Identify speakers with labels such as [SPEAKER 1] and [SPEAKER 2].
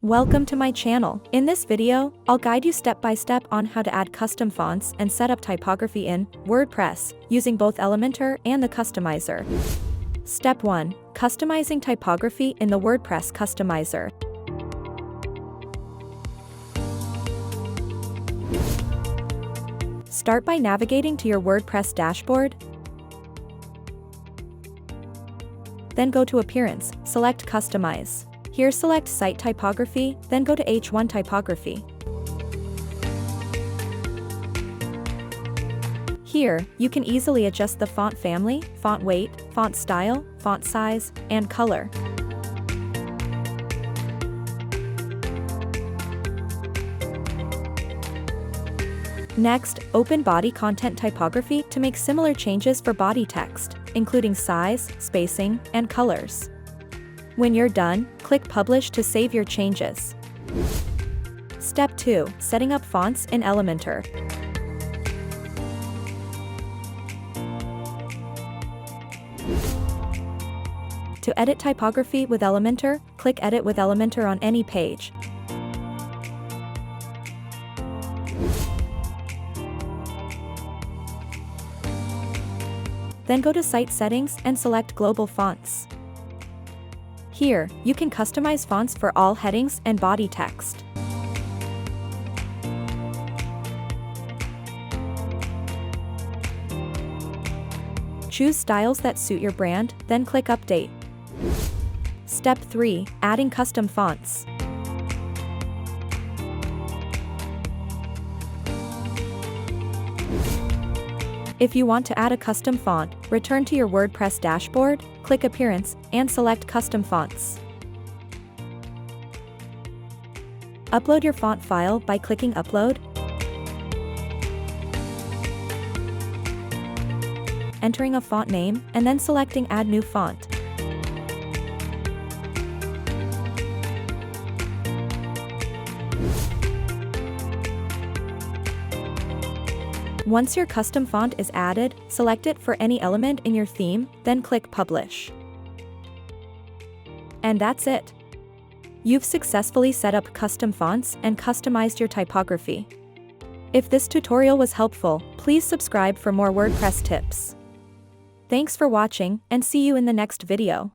[SPEAKER 1] Welcome to my channel. In this video, I'll guide you step by step on how to add custom fonts and set up typography in WordPress, using both Elementor and the Customizer. Step 1. Customizing typography in the WordPress Customizer. Start by navigating to your WordPress dashboard. Then go to Appearance, select Customize. Here select Site Typography, then go to H1 Typography. Here, you can easily adjust the font family, font weight, font style, font size, and color. Next, open Body Content Typography to make similar changes for body text, including size, spacing, and colors. When you're done, click Publish to save your changes. Step 2. Setting up fonts in Elementor. To edit typography with Elementor, click Edit with Elementor on any page. Then go to Site Settings and select Global Fonts. Here, you can customize fonts for all headings and body text. Choose styles that suit your brand, then click Update. Step 3. Adding custom fonts. If you want to add a custom font, return to your WordPress dashboard, click Appearance, and select Custom Fonts. Upload your font file by clicking Upload. Entering a font name, and then selecting Add New Font. Once your custom font is added, select it for any element in your theme, then click Publish. And that's it. You've successfully set up custom fonts and customized your typography. If this tutorial was helpful, please subscribe for more WordPress tips. Thanks for watching, and see you in the next video.